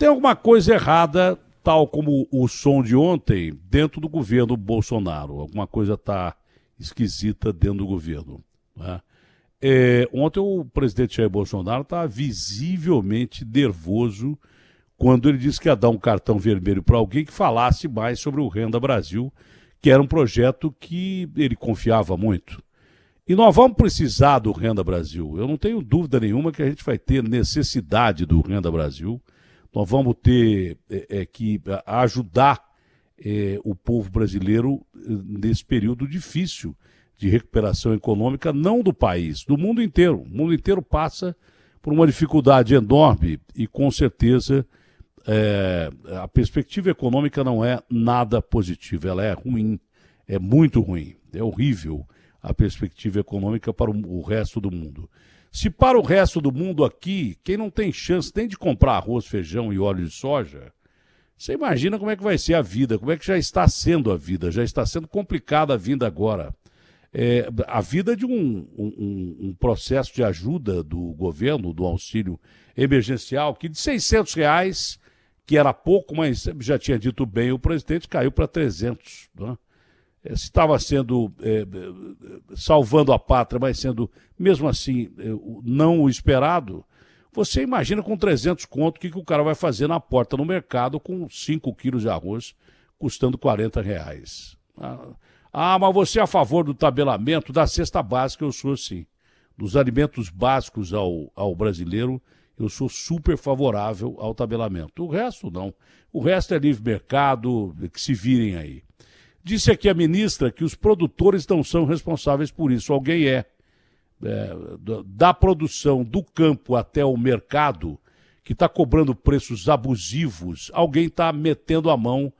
Tem alguma coisa errada, tal como o som de ontem, dentro do governo Bolsonaro. Alguma coisa está esquisita dentro do governo, né? Ontem o presidente Jair Bolsonaro estava visivelmente nervoso quando ele disse que ia dar um cartão vermelho para alguém que falasse mais sobre o Renda Brasil, que era um projeto que ele confiava muito. E nós vamos precisar do Renda Brasil. Eu não tenho dúvida nenhuma que a gente vai ter necessidade do Renda Brasil. Nós vamos ter que ajudar o povo brasileiro nesse período difícil de recuperação econômica, não do país, do mundo inteiro. O mundo inteiro passa por uma dificuldade enorme e, com certeza, a perspectiva econômica não é nada positiva, ela é ruim, é muito ruim, é horrível a perspectiva econômica para o resto do mundo. Se para o resto do mundo aqui, quem não tem chance nem de comprar arroz, feijão e óleo de soja, você imagina como é que vai ser a vida, como é que já está sendo a vida, já está sendo complicada a vida agora. A vida de um processo de ajuda do governo, do auxílio emergencial, que de R$600, que era pouco, mas já tinha dito bem o presidente, caiu para 300, né? Se estava sendo salvando a pátria, mas sendo, mesmo assim, não o esperado, você imagina com 300 conto o que o cara vai fazer na porta no mercado com 5 quilos de arroz custando R$40. Mas você é a favor do tabelamento da cesta básica? Eu sou sim. Dos alimentos básicos ao brasileiro, eu sou super favorável ao tabelamento. O resto não. O resto é livre mercado, que se virem aí. Disse aqui a ministra que os produtores não são responsáveis por isso. Alguém da produção do campo até o mercado, que está cobrando preços abusivos, alguém está metendo a mão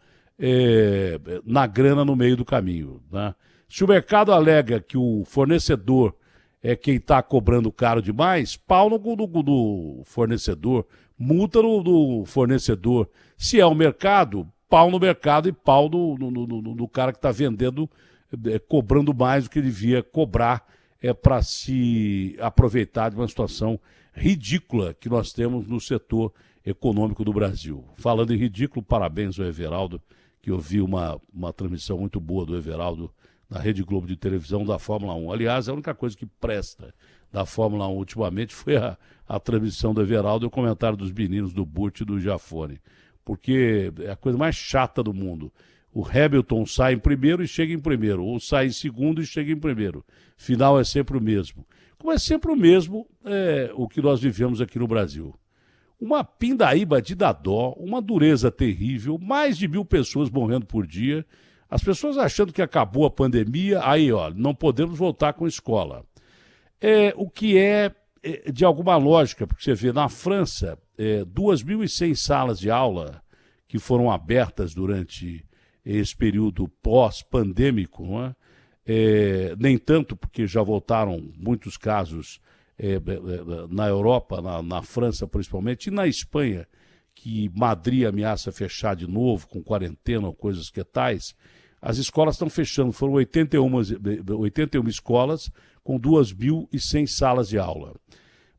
na grana no meio do caminho, né? Se o mercado alega que o fornecedor é quem está cobrando caro demais, pau no fornecedor, multa no fornecedor. Se é o mercado, pau no mercado e pau no cara que está vendendo, cobrando mais do que devia cobrar, para se aproveitar de uma situação ridícula que nós temos no setor econômico do Brasil. Falando em ridículo, parabéns ao Everaldo, que eu vi uma transmissão muito boa do Everaldo na Rede Globo de televisão da Fórmula 1. Aliás, a única coisa que presta da Fórmula 1 ultimamente foi a transmissão do Everaldo e o comentário dos meninos do Burt e do Jafone. Porque é a coisa mais chata do mundo. O Hamilton sai em primeiro e chega em primeiro, ou sai em segundo e chega em primeiro. Final é sempre o mesmo. Como é sempre o mesmo o que nós vivemos aqui no Brasil. Uma pindaíba de dadó, uma dureza terrível, mais de 1.000 pessoas morrendo por dia, as pessoas achando que acabou a pandemia, aí não podemos voltar com a escola. O que é de alguma lógica, porque você vê na França, 2.100 salas de aula que foram abertas durante esse período pós-pandêmico, não é? Nem tanto, porque já voltaram muitos casos na Europa, na França principalmente, e na Espanha, que Madrid ameaça fechar de novo, com quarentena ou coisas que tais. As escolas estão fechando, foram 81 escolas com 2.100 salas de aula.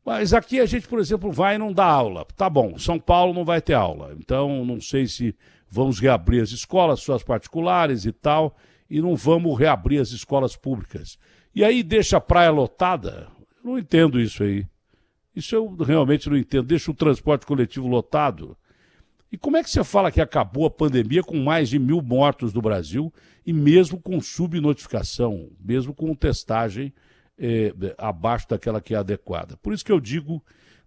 Mas aqui a gente, por exemplo, vai e não dá aula. Tá bom, São Paulo não vai ter aula, então não sei se vamos reabrir as escolas, suas particulares e tal, e não vamos reabrir as escolas públicas. E aí deixa a praia lotada? Eu não entendo isso aí. Isso eu realmente não entendo. Deixa o transporte coletivo lotado. E como é que você fala que acabou a pandemia com mais de 1.000 mortos no Brasil e mesmo com subnotificação, mesmo com testagem abaixo daquela que é adequada? Por isso que eu digo,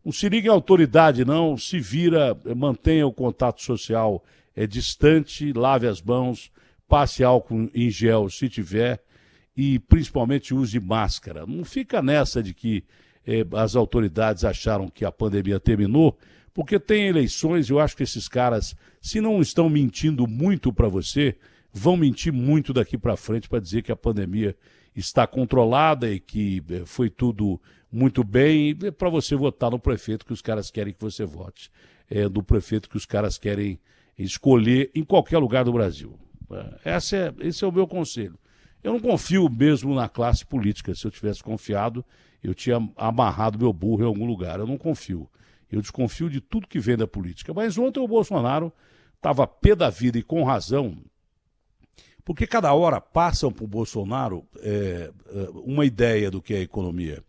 não se liga à autoridade não, se vira, mantenha o contato social distante, lave as mãos, passe álcool em gel se tiver e principalmente use máscara. Não fica nessa de que as autoridades acharam que a pandemia terminou, porque tem eleições e eu acho que esses caras, se não estão mentindo muito para você, vão mentir muito daqui para frente para dizer que a pandemia está controlada e que foi tudo muito bem, para você votar no prefeito que os caras querem que você vote, do prefeito que os caras querem escolher em qualquer lugar do Brasil. Esse é o meu conselho. Eu não confio mesmo na classe política. Se eu tivesse confiado, eu tinha amarrado meu burro em algum lugar. Eu não confio. Eu desconfio de tudo que vem da política. Mas ontem o Bolsonaro estava pé da vida e com razão, porque cada hora passam para o Bolsonaro uma ideia do que é a economia.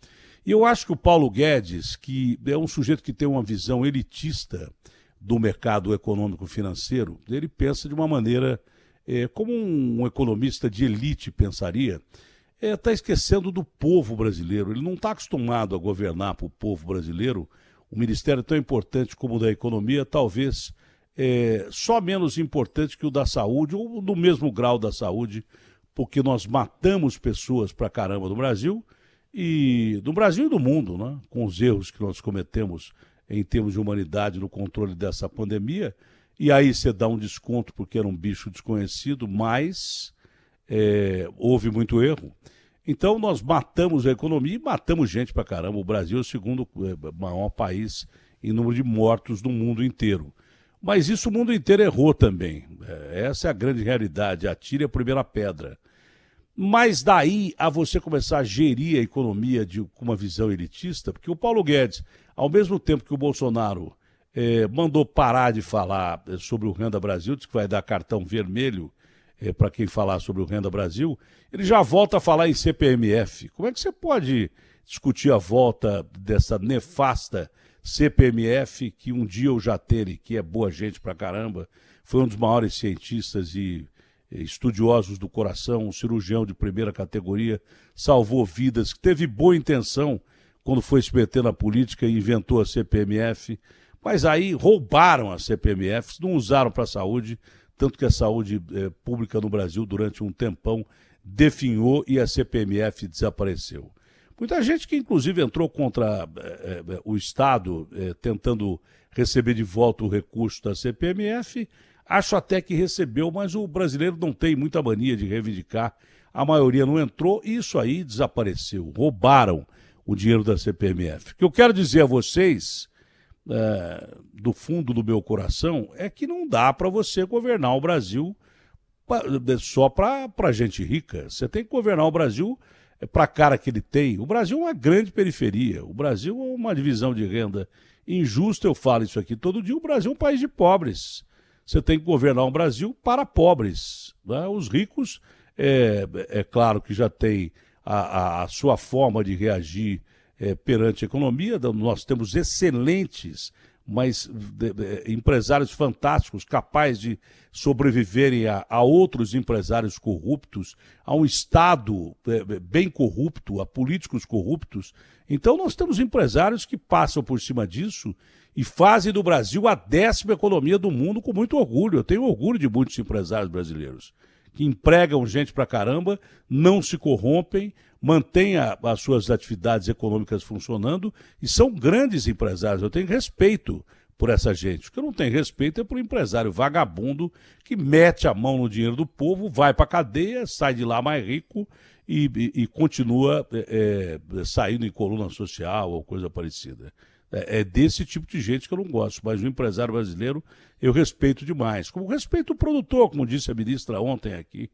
E eu acho que o Paulo Guedes, que é um sujeito que tem uma visão elitista do mercado econômico financeiro, ele pensa de uma maneira como um economista de elite pensaria, está esquecendo do povo brasileiro. Ele não está acostumado a governar para o povo brasileiro. Um ministério tão importante como o da economia, talvez só menos importante que o da saúde, ou no mesmo grau da saúde, porque nós matamos pessoas pra caramba no Brasil e do mundo, né? Com os erros que nós cometemos em termos de humanidade no controle dessa pandemia. E aí você dá um desconto porque era um bicho desconhecido, mas houve muito erro. Então nós matamos a economia e matamos gente pra caramba. O Brasil é o segundo maior país em número de mortos do mundo inteiro. Mas isso o mundo inteiro errou também. Essa é a grande realidade. Atire a primeira pedra. Mas daí a você começar a gerir a economia com uma visão elitista, porque o Paulo Guedes, ao mesmo tempo que o Bolsonaro mandou parar de falar sobre o Renda Brasil, disse que vai dar cartão vermelho para quem falar sobre o Renda Brasil, ele já volta a falar em CPMF. Como é que você pode discutir a volta dessa nefasta CPMF, que um dia o Jatene, que é boa gente pra caramba, foi um dos maiores cientistas e estudiosos do coração, um cirurgião de primeira categoria, salvou vidas, que teve boa intenção quando foi se meter na política e inventou a CPMF, mas aí roubaram a CPMF, não usaram para a saúde, tanto que a saúde pública no Brasil durante um tempão definhou e a CPMF desapareceu. Muita gente que inclusive entrou contra o Estado, tentando receber de volta o recurso da CPMF, acho até que recebeu, mas o brasileiro não tem muita mania de reivindicar, a maioria não entrou e isso aí desapareceu, roubaram o dinheiro da CPMF. O que eu quero dizer a vocês, do fundo do meu coração, é que não dá para você governar o Brasil só para gente rica. Você tem que governar o Brasil para a cara que ele tem. O Brasil é uma grande periferia, o Brasil é uma divisão de renda injusta, eu falo isso aqui todo dia, o Brasil é um país de pobres. Você tem que governar o Brasil para pobres, né? Os ricos, é claro que já tem a sua forma de reagir perante a economia. Nós temos excelentes, mas empresários fantásticos, capazes de sobreviverem a outros empresários corruptos, a um Estado bem corrupto, a políticos corruptos. Então nós temos empresários que passam por cima disso e fazem do Brasil a 10ª economia do mundo com muito orgulho. Eu tenho orgulho de muitos empresários brasileiros que empregam gente pra caramba, não se corrompem, mantêm as suas atividades econômicas funcionando e são grandes empresários. Eu tenho respeito por essa gente. O que eu não tenho respeito é por um empresário vagabundo que mete a mão no dinheiro do povo, vai pra cadeia, sai de lá mais rico e continua saindo em coluna social ou coisa parecida. É desse tipo de gente que eu não gosto, mas o empresário brasileiro eu respeito demais. Como respeito o produtor, como disse a ministra ontem aqui.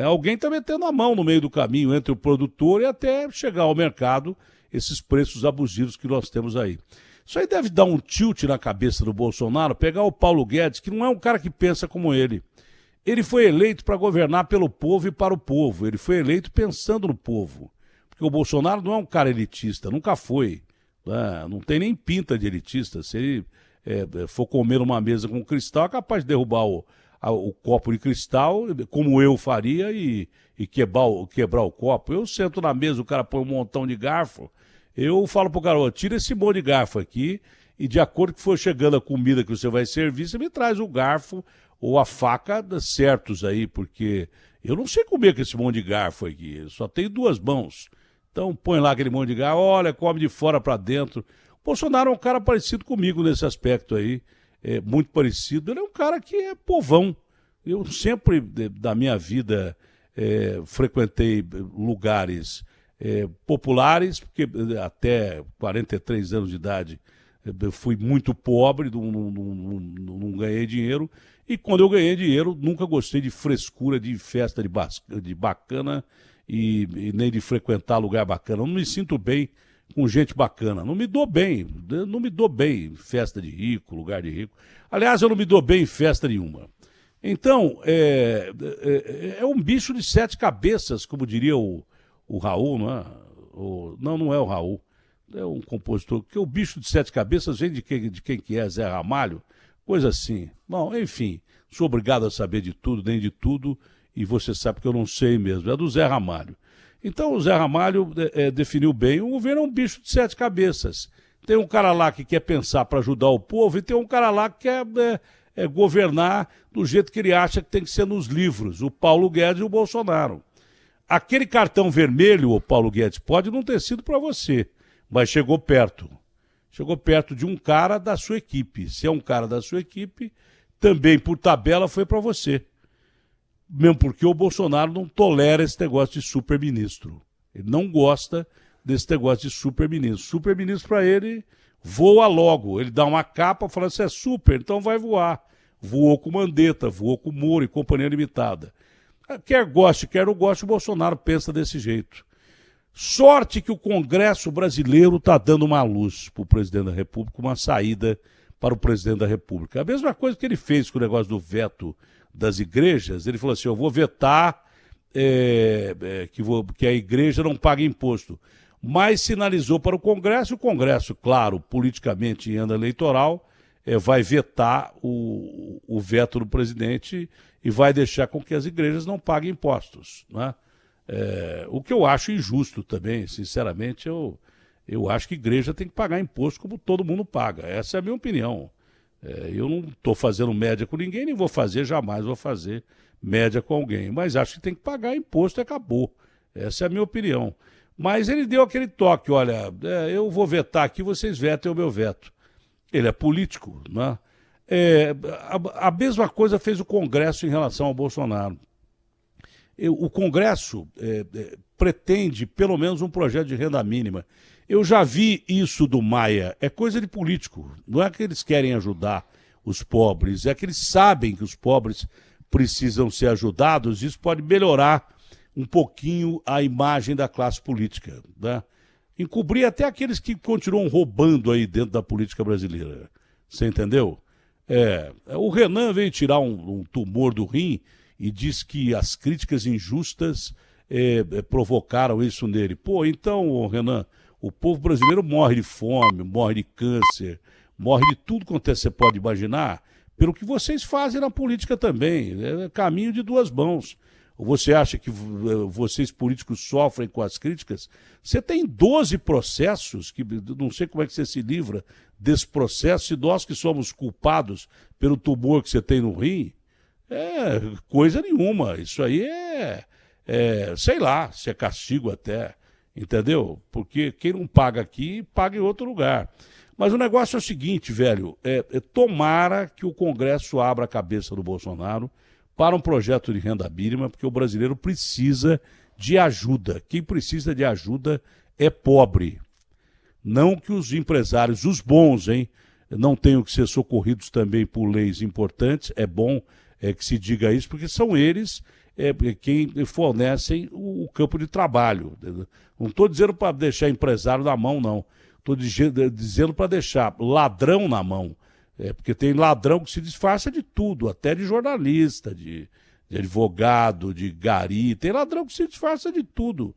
Alguém está metendo a mão no meio do caminho entre o produtor e até chegar ao mercado esses preços abusivos que nós temos aí. Isso aí deve dar um tilt na cabeça do Bolsonaro, pegar o Paulo Guedes, que não é um cara que pensa como ele. Ele foi eleito para governar pelo povo e para o povo. Ele foi eleito pensando no povo. Porque o Bolsonaro não é um cara elitista, nunca foi. Não tem nem pinta de elitista. Se ele for comer uma mesa com cristal, é capaz de derrubar o copo de cristal, como eu faria, e quebrar o copo. Eu sento na mesa, o cara põe um montão de garfo, eu falo pro cara, tira esse monte de garfo aqui, e de acordo que for chegando a comida que você vai servir, você me traz o garfo ou a faca certos aí, porque eu não sei comer com esse monte de garfo aqui, eu só tenho 2 mãos. Então põe lá aquele monte de garfo, olha, come de fora para dentro. O Bolsonaro é um cara parecido comigo nesse aspecto aí, muito parecido. Ele é um cara que é povão. Eu sempre, da minha vida, frequentei lugares populares, porque até 43 anos de idade eu fui muito pobre, não ganhei dinheiro. E quando eu ganhei dinheiro, nunca gostei de frescura, de festa de bacana, e nem de frequentar lugar bacana. Eu não me sinto bem com gente bacana. Não me dou bem, em festa de rico, lugar de rico. Aliás, eu não me dou bem em festa nenhuma. Então, é um bicho de 7 cabeças, como diria o Raul, não é? Não é o Raul, é um compositor, porque o bicho de 7 cabeças vem de quem que é, Zé Ramalho, coisa assim. Bom, enfim, sou obrigado a saber de tudo, nem de tudo, e você sabe que eu não sei mesmo, é do Zé Ramalho. Então o Zé Ramalho definiu bem, o governo é um bicho de 7 cabeças. Tem um cara lá que quer pensar para ajudar o povo e tem um cara lá que quer governar do jeito que ele acha que tem que ser nos livros, o Paulo Guedes e o Bolsonaro. Aquele cartão vermelho, o Paulo Guedes, pode não ter sido para você, mas chegou perto. Chegou perto de um cara da sua equipe. Se é um cara da sua equipe, também por tabela foi para você. Mesmo porque o Bolsonaro não tolera esse negócio de superministro. Ele não gosta desse negócio de superministro. Superministro para ele voa logo. Ele dá uma capa falando assim, é super, então vai voar. Voou com Mandetta, voou com Moro e Companhia Limitada. Quer goste, quer não goste, o Bolsonaro pensa desse jeito. Sorte que o Congresso brasileiro está dando uma luz para o presidente da República, uma saída para o presidente da República. A mesma coisa que ele fez com o negócio do veto das igrejas, ele falou assim, eu vou vetar que a igreja não pague imposto. Mas sinalizou para o Congresso, claro, politicamente em ano eleitoral, vai vetar o veto do presidente e vai deixar com que as igrejas não paguem impostos, né? O que eu acho injusto também, sinceramente, eu acho que a igreja tem que pagar imposto como todo mundo paga. Essa é a minha opinião. Eu não estou fazendo média com ninguém, nem vou fazer, jamais vou fazer média com alguém. Mas acho que tem que pagar imposto e acabou. Essa é a minha opinião. Mas ele deu aquele toque, olha, eu vou vetar aqui, vocês vetem o meu veto. Ele é político, né? A mesma coisa fez o Congresso em relação ao Bolsonaro. O Congresso pretende pelo menos um projeto de renda mínima. Eu já vi isso do Maia, é coisa de político. Não é que eles querem ajudar os pobres, é que eles sabem que os pobres precisam ser ajudados. Isso pode melhorar um pouquinho a imagem da classe política, né? Encobrir até aqueles que continuam roubando aí dentro da política brasileira. Você entendeu? O Renan veio tirar um tumor do rim e diz que as críticas injustas provocaram isso nele. Pô, então, Renan, o povo brasileiro morre de fome, morre de câncer, morre de tudo quanto você pode imaginar, pelo que vocês fazem na política também. É caminho de duas mãos. Ou você acha que vocês políticos sofrem com as críticas? Você tem 12 processos, que não sei como é que você se livra desse processo, se nós que somos culpados pelo tumor que você tem no rim, coisa nenhuma. Isso aí sei lá, se é castigo até, entendeu? Porque quem não paga aqui, paga em outro lugar. Mas o negócio é o seguinte, velho, tomara que o Congresso abra a cabeça do Bolsonaro para um projeto de renda mínima, porque o brasileiro precisa de ajuda. Quem precisa de ajuda é pobre. Não que os empresários, os bons, não tenham que ser socorridos também por leis importantes. É bom que se diga isso, porque são eles quem fornecem o campo de trabalho. Não estou dizendo para deixar empresário na mão, não. Estou dizendo para deixar ladrão na mão. Porque tem ladrão que se disfarça de tudo, até de jornalista, de advogado, de gari. Tem ladrão que se disfarça de tudo,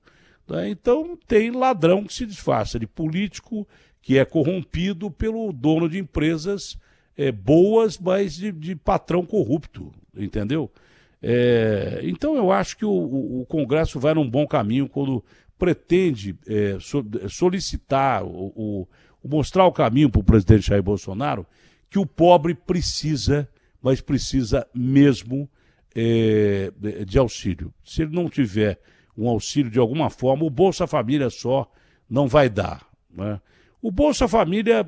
né? Então tem ladrão que se disfarça de político, que é corrompido pelo dono de empresas boas, mas de patrão corrupto, entendeu? Então eu acho que o Congresso vai num bom caminho quando pretende solicitar, mostrar o caminho para o presidente Jair Bolsonaro, que o pobre precisa, mas precisa mesmo de auxílio. Se ele não tiver um auxílio de alguma forma, o Bolsa Família só não vai dar, né? O Bolsa Família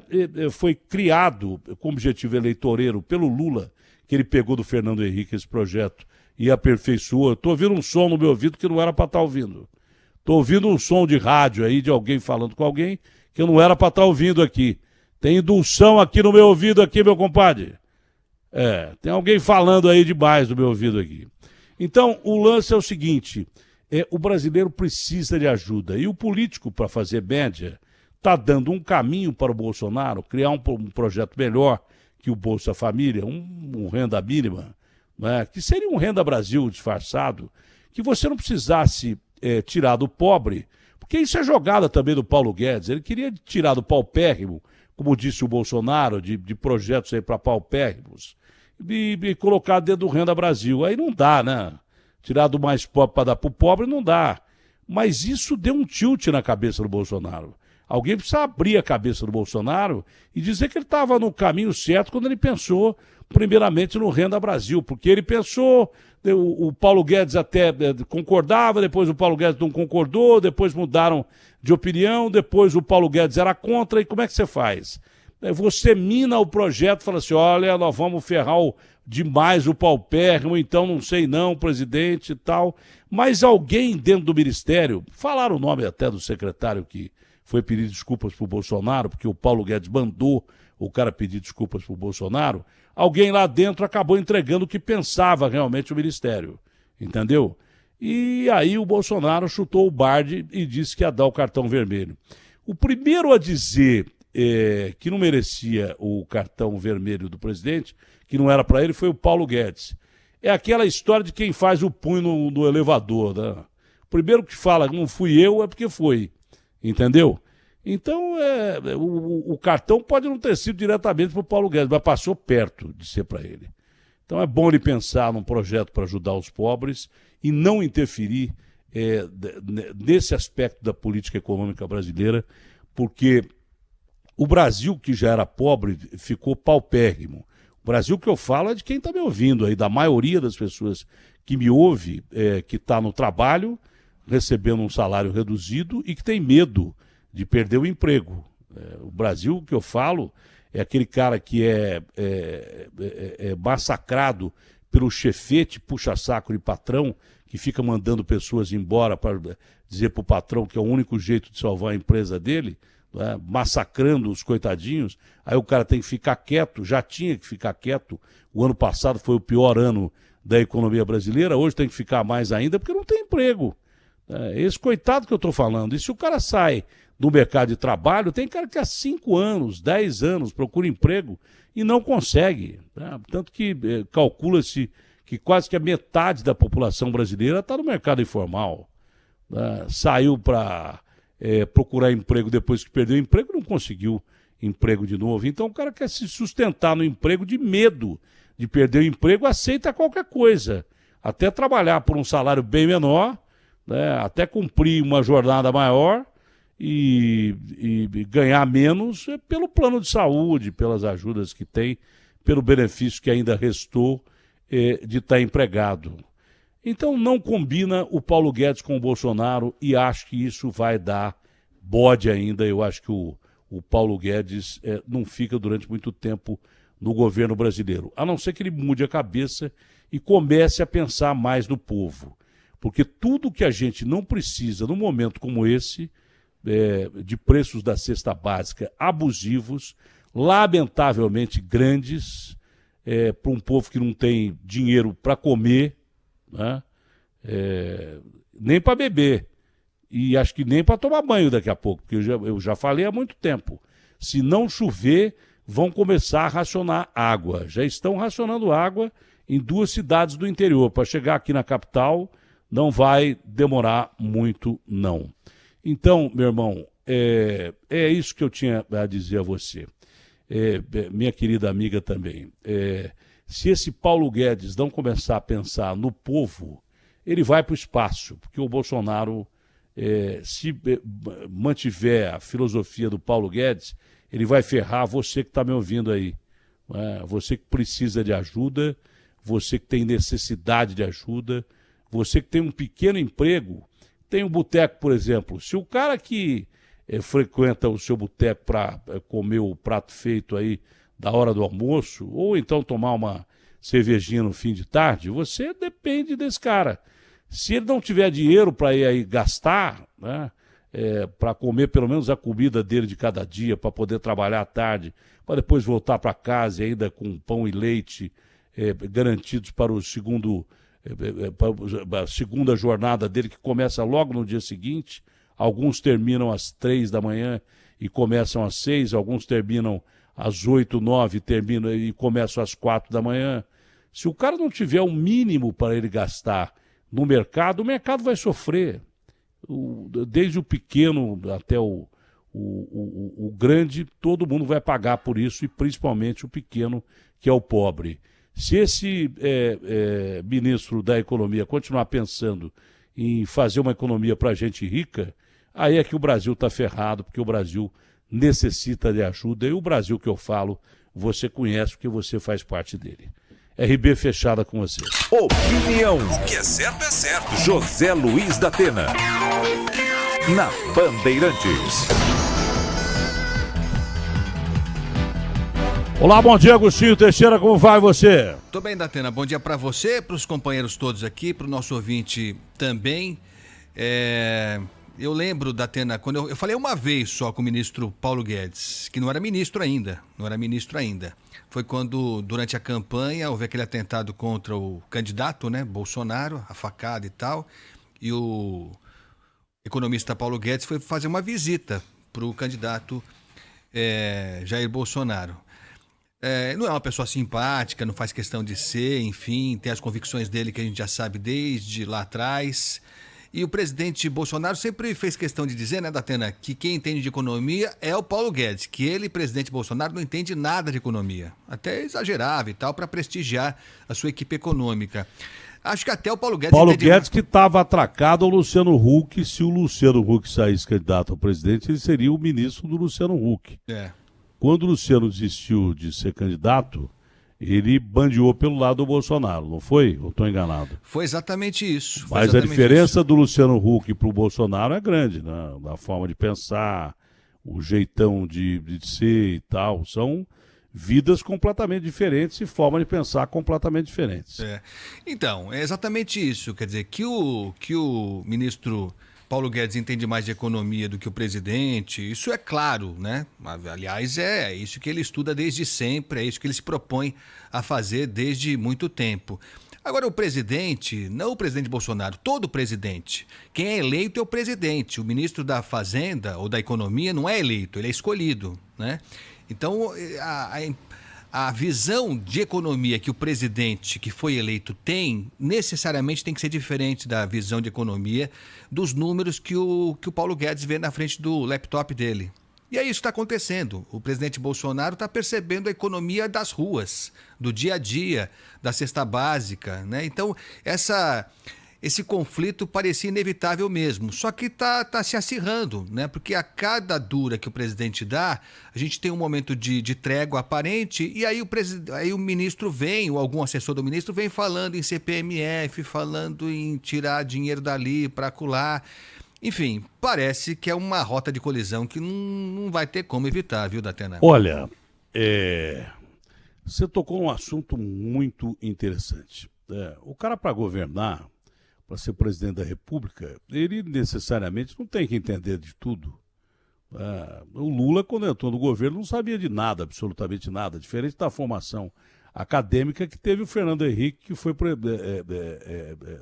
foi criado com objetivo eleitoreiro pelo Lula, que ele pegou do Fernando Henrique esse projeto e aperfeiçoou. Estou ouvindo um som no meu ouvido que não era para estar ouvindo. Estou ouvindo um som de rádio aí de alguém falando com alguém que eu não era para estar ouvindo aqui. Tem indução aqui no meu ouvido aqui, meu compadre. Tem alguém falando aí demais no meu ouvido aqui. Então, o lance é o seguinte, o brasileiro precisa de ajuda. E o político, para fazer média, está dando um caminho para o Bolsonaro criar um projeto melhor que o Bolsa Família, um renda mínima, né, que seria um Renda Brasil disfarçado, que você não precisasse tirar do pobre, porque isso é jogada também do Paulo Guedes. Ele queria tirar do paupérrimo, como disse o Bolsonaro, de projetos aí para paupérrimos, e colocar dentro do Renda Brasil. Aí não dá, né? Tirar do mais pobre para dar para o pobre não dá. Mas isso deu um tilt na cabeça do Bolsonaro. Alguém precisa abrir a cabeça do Bolsonaro e dizer que ele estava no caminho certo quando ele pensou, primeiramente, no Renda Brasil. Porque ele pensou, o Paulo Guedes até concordava, depois o Paulo Guedes não concordou, depois mudaram de opinião, depois o Paulo Guedes era contra, e como é que você faz? Você mina o projeto e fala assim, olha, nós vamos ferrar demais o paupérrimo, então não sei não, presidente e tal. Mas alguém dentro do ministério, falaram o nome até do secretário que foi pedir desculpas para o Bolsonaro, porque o Paulo Guedes mandou o cara pedir desculpas para o Bolsonaro, alguém lá dentro acabou entregando o que pensava realmente o ministério, entendeu? E aí o Bolsonaro chutou o balde e disse que ia dar o cartão vermelho. O primeiro a dizer que não merecia o cartão vermelho do presidente, que não era para ele, foi o Paulo Guedes. É aquela história de quem faz o punho no elevador, né? O primeiro que fala não fui eu é porque foi, entendeu? Então, o cartão pode não ter sido diretamente para o Paulo Guedes, mas passou perto de ser para ele. Então é bom ele pensar num projeto para ajudar os pobres e não interferir nesse aspecto da política econômica brasileira, porque o Brasil, que já era pobre, ficou paupérrimo. O Brasil que eu falo é de quem está me ouvindo aí, da maioria das pessoas que me ouve, que está no trabalho, recebendo um salário reduzido e que tem medo de perder o emprego. O Brasil que eu falo é aquele cara que é massacrado pelo chefete puxa-saco de patrão, que fica mandando pessoas embora para dizer para o patrão que é o único jeito de salvar a empresa dele, né, massacrando os coitadinhos. Aí o cara tem que ficar quieto, já tinha que ficar quieto. O ano passado foi o pior ano da economia brasileira, hoje tem que ficar mais ainda porque não tem emprego. Esse coitado que eu estou falando. E se o cara sai do mercado de trabalho, tem cara que há 5 anos, 10 anos procura emprego e não consegue. Tanto que calcula-se que quase que a metade da população brasileira está no mercado informal. Saiu para procurar emprego depois que perdeu o emprego, não conseguiu emprego de novo. Então o cara quer se sustentar no emprego de medo de perder o emprego, aceita qualquer coisa. Até trabalhar por um salário bem menor, né, até cumprir uma jornada maior e ganhar menos pelo plano de saúde, pelas ajudas que tem, pelo benefício que ainda restou de estar empregado. Então não combina o Paulo Guedes com o Bolsonaro e acho que isso vai dar bode ainda. Eu acho que o Paulo Guedes não fica durante muito tempo no governo brasileiro, a não ser que ele mude a cabeça e comece a pensar mais no povo. Porque tudo que a gente não precisa num momento como esse, de preços da cesta básica abusivos, lamentavelmente grandes, para um povo que não tem dinheiro para comer, né? Nem para beber, e acho que nem para tomar banho daqui a pouco, porque eu já falei há muito tempo. Se não chover, vão começar a racionar água. Já estão racionando água em 2 cidades do interior. Para chegar aqui na capital, não vai demorar muito, não. Então, meu irmão, é isso que eu tinha a dizer a você. Minha querida amiga também. Se esse Paulo Guedes não começar a pensar no povo, ele vai para o espaço, porque o Bolsonaro, se mantiver a filosofia do Paulo Guedes, ele vai ferrar você que está me ouvindo aí. Você que precisa de ajuda, você que tem necessidade de ajuda, você que tem um pequeno emprego, tem um boteco, por exemplo. Se o cara que frequenta o seu boteco para comer o prato feito aí da hora do almoço, ou então tomar uma cervejinha no fim de tarde, você depende desse cara. Se ele não tiver dinheiro para ir aí gastar, né, para comer pelo menos a comida dele de cada dia, para poder trabalhar à tarde, para depois voltar para casa ainda com pão e leite garantidos para o para a segunda jornada dele, que começa logo no dia seguinte. Alguns terminam às 3 da manhã e começam às 6, alguns terminam às 8, 9, terminam e começam às 4 da manhã. Se o cara não tiver um mínimo para ele gastar no mercado, o mercado vai sofrer. Desde o pequeno até o grande, todo mundo vai pagar por isso, e principalmente o pequeno, que é o pobre. Se esse ministro da Economia continuar pensando em fazer uma economia para gente rica, aí é que o Brasil está ferrado, porque o Brasil necessita de ajuda. E o Brasil que eu falo, você conhece, porque você faz parte dele. RB fechada com você. Opinião. O que é certo. José Luiz da Atena. Na Bandeirantes. Olá, bom dia, Agostinho Teixeira, como vai você? Tô bem, Datena, bom dia para você, para os companheiros todos aqui, para o nosso ouvinte também. Eu lembro, Datena, quando eu falei uma vez só com o ministro Paulo Guedes, que não era ministro ainda. Foi quando, durante a campanha, houve aquele atentado contra o candidato, né, Bolsonaro, a facada e tal, e o economista Paulo Guedes foi fazer uma visita para o candidato Jair Bolsonaro. Não é uma pessoa simpática, não faz questão de ser, enfim, tem as convicções dele que a gente já sabe desde lá atrás. E o presidente Bolsonaro sempre fez questão de dizer, né, Datena, que quem entende de economia é o Paulo Guedes, que ele, presidente Bolsonaro, não entende nada de economia. Até exagerava e tal, para prestigiar a sua equipe econômica. Acho que até o Paulo Guedes... Paulo Guedes que estava atracado ao Luciano Huck. Se o Luciano Huck saísse candidato ao presidente, ele seria o ministro do Luciano Huck. Quando o Luciano desistiu de ser candidato, ele bandeou pelo lado do Bolsonaro, não foi? Ou estou enganado? Foi exatamente isso. Mas a diferença do Luciano Huck para o Bolsonaro é grande, né? Na forma de pensar, o jeitão de ser e tal. São vidas completamente diferentes e forma de pensar completamente diferentes. Então, é exatamente isso. Quer dizer, que o ministro Paulo Guedes entende mais de economia do que o presidente, isso é claro, né? Aliás, é isso que ele estuda desde sempre, é isso que ele se propõe a fazer desde muito tempo. Agora, o presidente, não o presidente Bolsonaro, todo presidente, quem é eleito é o presidente. O ministro da Fazenda ou da Economia não é eleito, ele é escolhido, né? Então, a visão de economia que o presidente que foi eleito tem, necessariamente tem que ser diferente da visão de economia dos números que o Paulo Guedes vê na frente do laptop dele. E é isso que está acontecendo. O presidente Bolsonaro está percebendo a economia das ruas, do dia a dia, da cesta básica, né? Então, esse conflito parecia inevitável mesmo, só que está se acirrando, né? Porque a cada dura que o presidente dá, a gente tem um momento de trégua aparente, e aí o ministro vem, ou algum assessor do ministro vem falando em CPMF, falando em tirar dinheiro dali para acolá. Enfim, parece que é uma rota de colisão que não vai ter como evitar, viu, Datena? Olha, você tocou num assunto muito interessante. O cara, para governar, para ser presidente da República, ele necessariamente não tem que entender de tudo. O Lula, quando entrou no governo, não sabia de nada, absolutamente nada, diferente da formação acadêmica que teve o Fernando Henrique, que foi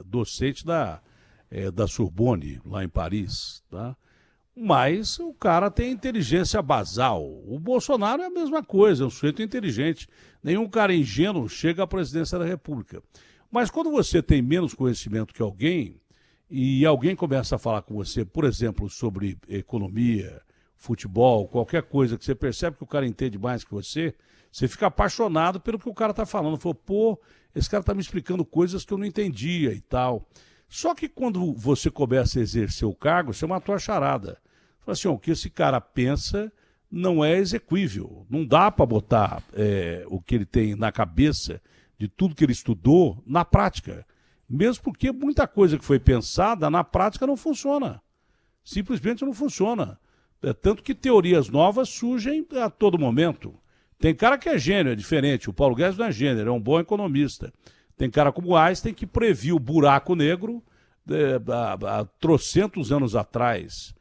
docente da Sorbonne, lá em Paris, tá? Mas o cara tem inteligência basal. O Bolsonaro é a mesma coisa, é um sujeito inteligente. Nenhum cara ingênuo chega à presidência da República. Mas quando você tem menos conhecimento que alguém, e alguém começa a falar com você, por exemplo, sobre economia, futebol, qualquer coisa que você percebe que o cara entende mais que você fica apaixonado pelo que o cara está falando. Falou, pô, esse cara está me explicando coisas que eu não entendia e tal. Só que quando você começa a exercer o cargo, você matou a charada. Fala assim, o que esse cara pensa não é exequível. Não dá para botar o que ele tem na cabeça de tudo que ele estudou na prática. Mesmo porque muita coisa que foi pensada na prática não funciona. Simplesmente não funciona. Tanto que teorias novas surgem a todo momento. Tem cara que é gênio, é diferente. O Paulo Guedes não é gênio, é um bom economista. Tem cara como Einstein que previu o buraco negro há trocentos anos atrás.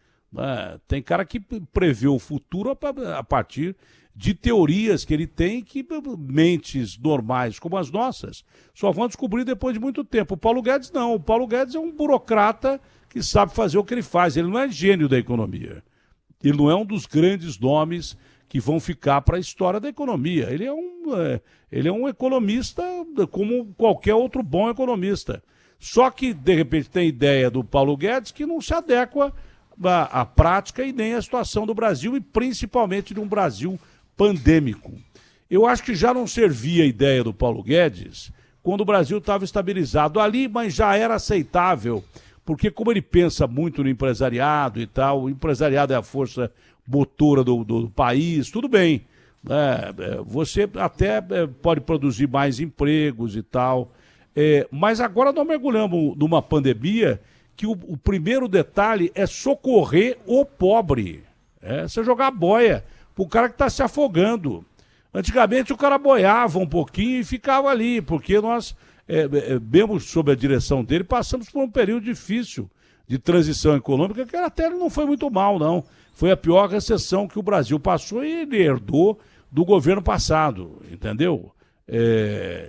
Tem cara que previu o futuro a partir de teorias que ele tem que mentes normais como as nossas só vão descobrir depois de muito tempo. O Paulo Guedes não. O Paulo Guedes é um burocrata que sabe fazer o que ele faz. Ele não é gênio da economia. Ele não é um dos grandes nomes que vão ficar para a história da economia. Ele é um economista como qualquer outro bom economista. Só que, de repente, tem ideia do Paulo Guedes que não se adequa à prática e nem à situação do Brasil, e principalmente de um Brasil pandêmico. Eu acho que já não servia a ideia do Paulo Guedes quando o Brasil estava estabilizado ali, mas já era aceitável, porque como ele pensa muito no empresariado e tal, o empresariado é a força motora do país, tudo bem. Você até pode produzir mais empregos e tal, mas agora nós mergulhamos numa pandemia que o primeiro detalhe é socorrer o pobre. Você jogar boia para o cara que está se afogando. Antigamente o cara boiava um pouquinho e ficava ali, porque nós, mesmo sob a direção dele, passamos por um período difícil de transição econômica, que até não foi muito mal, não. Foi a pior recessão que o Brasil passou e ele herdou do governo passado, entendeu?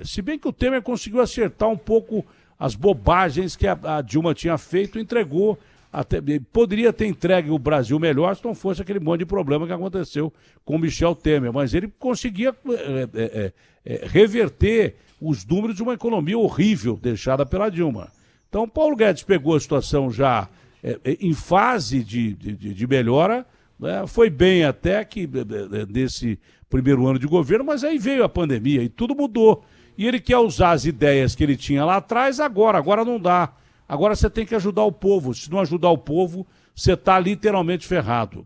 Se bem que o Temer conseguiu acertar um pouco as bobagens que a Dilma tinha feito, entregou, poderia ter entregue o Brasil melhor se não fosse aquele monte de problema que aconteceu com o Michel Temer, mas ele conseguia reverter os números de uma economia horrível deixada pela Dilma. Então, Paulo Guedes pegou a situação já em fase de melhora, né? Foi bem até que nesse primeiro ano de governo, mas aí veio a pandemia e tudo mudou. E ele quer usar as ideias que ele tinha lá atrás agora não dá. Agora você tem que ajudar o povo. Se não ajudar o povo, você está literalmente ferrado.